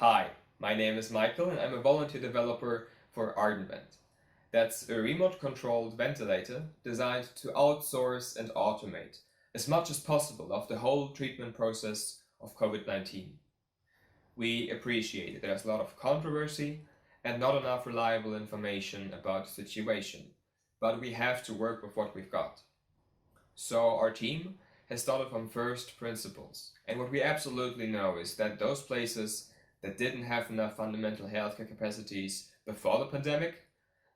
Hi, my name is Michael and I'm a volunteer developer for ArdenVent. That's a remote-controlled ventilator designed to outsource and automate as much as possible of the whole treatment process of COVID-19. We appreciate that there's a lot of controversy and not enough reliable information about the situation, but we have to work with what we've got. So our team has started from first principles, and what we absolutely know is that those places that didn't have enough fundamental healthcare capacities before the pandemic,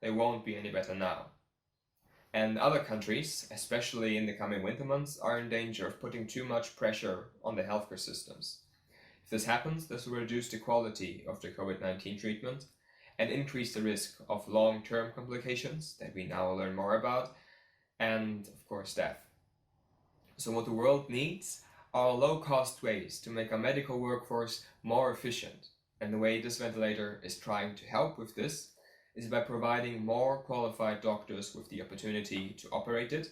they won't be any better now. And other countries, especially in the coming winter months, are in danger of putting too much pressure on the healthcare systems. If this happens, this will reduce the quality of the COVID-19 treatment and increase the risk of long-term complications that we now learn more about, and of course death. So what the world needs are low-cost ways to make our medical workforce more efficient, and the way this ventilator is trying to help with this is by providing more qualified doctors with the opportunity to operate it,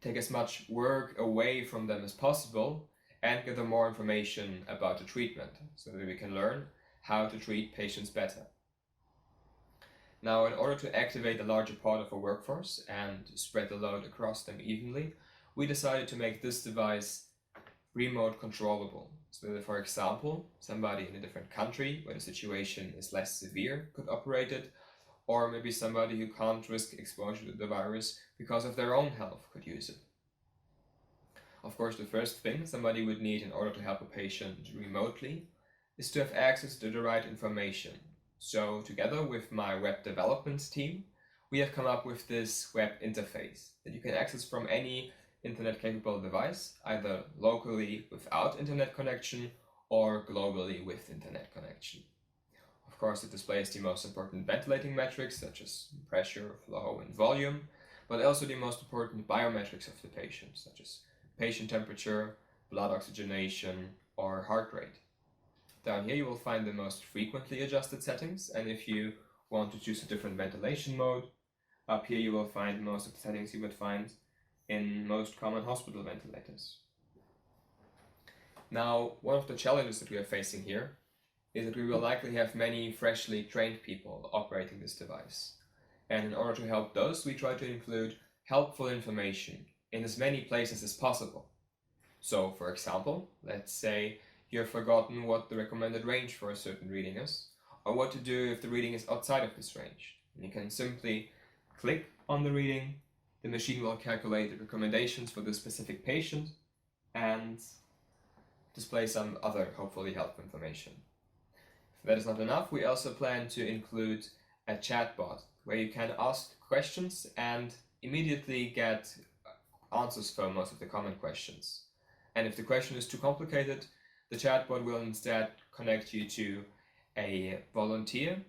take as much work away from them as possible, and give them more information about the treatment so that we can learn how to treat patients better. Now, in order to activate a larger part of our workforce and spread the load across them evenly, we decided to make this device remote controllable. So that, for example, somebody in a different country where the situation is less severe could operate it, or maybe somebody who can't risk exposure to the virus because of their own health could use it. Of course, the first thing somebody would need in order to help a patient remotely is to have access to the right information. So together with my web development team, we have come up with this web interface that you can access from any internet-capable device, either locally without internet connection or globally with internet connection. Of course, it displays the most important ventilating metrics such as pressure, flow, and volume, but also the most important biometrics of the patient, such as patient temperature, blood oxygenation, or heart rate. Down here you will find the most frequently adjusted settings, and if you want to choose a different ventilation mode, up here you will find most of the settings you would find in most common hospital ventilators. Now, one of the challenges that we are facing here is that we will likely have many freshly trained people operating this device. And in order to help those, we try to include helpful information in as many places as possible. So, for example, let's say you have forgotten what the recommended range for a certain reading is, or what to do if the reading is outside of this range. And you can simply click on the reading, the machine will calculate the recommendations for the specific patient and display some other hopefully helpful information. If that is not enough, we also plan to include a chatbot where you can ask questions and immediately get answers for most of the common questions. And if the question is too complicated, the chatbot will instead connect you to a volunteer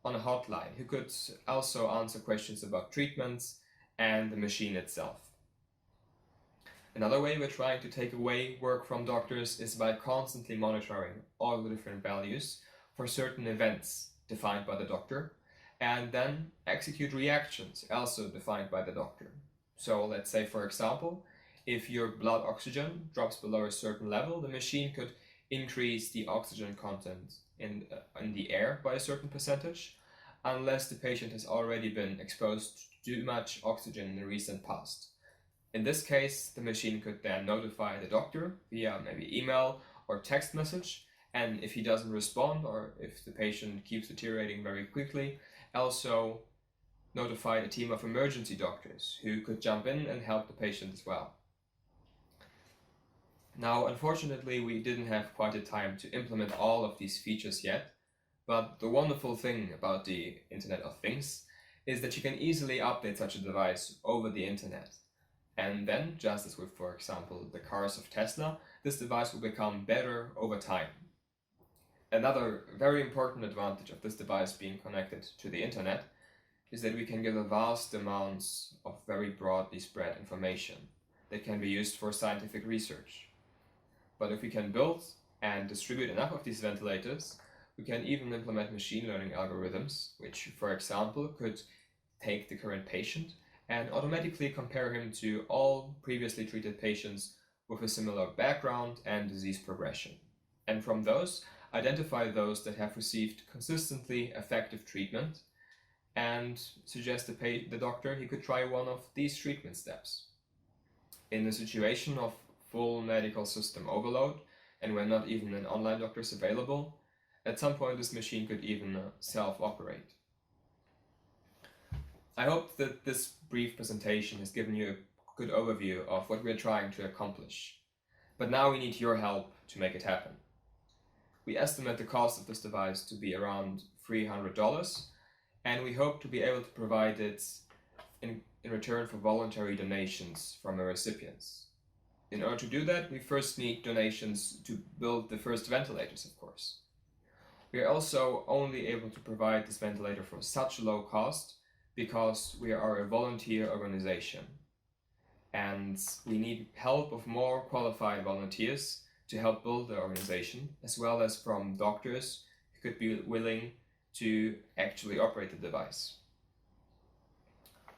on a hotline who could also answer questions about treatments and the machine itself. Another way we're trying to take away work from doctors is by constantly monitoring all the different values for certain events defined by the doctor, and then execute reactions also defined by the doctor. So let's say, for example, if your blood oxygen drops below a certain level, the machine could increase the oxygen content in the air by a certain percentage, unless the patient has already been exposed to too much oxygen in the recent past. In this case, the machine could then notify the doctor via maybe email or text message, and if he doesn't respond or if the patient keeps deteriorating very quickly, also notify a team of emergency doctors who could jump in and help the patient as well. Now, unfortunately, we didn't have quite a time to implement all of these features yet, but the wonderful thing about the Internet of Things is that you can easily update such a device over the internet. And then, just as with, for example, the cars of Tesla, this device will become better over time. Another very important advantage of this device being connected to the internet is that we can give a vast amounts of very broadly spread information that can be used for scientific research. But if we can build and distribute enough of these ventilators, we can even implement machine learning algorithms, which, for example, could take the current patient and automatically compare him to all previously treated patients with a similar background and disease progression. And from those, identify those that have received consistently effective treatment, and suggest the doctor he could try one of these treatment steps. In a situation of full medical system overload, and when not even an online doctor is available, at some point this machine could even self-operate. I hope that this brief presentation has given you a good overview of what we're trying to accomplish. But now we need your help to make it happen. We estimate the cost of this device to be around $300, and we hope to be able to provide it in return for voluntary donations from our recipients. In order to do that, we first need donations to build the first ventilators, of course. We are also only able to provide this ventilator for such low cost because we are a volunteer organization, and we need help of more qualified volunteers to help build the organization, as well as from doctors who could be willing to actually operate the device.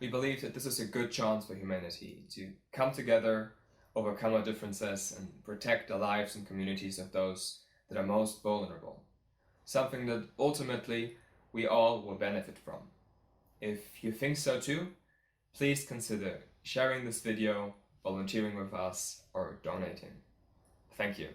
We believe that this is a good chance for humanity to come together, overcome our differences, and protect the lives and communities of those that are most vulnerable. Something that ultimately we all will benefit from. If you think so too, please consider sharing this video, volunteering with us, or donating. Thank you.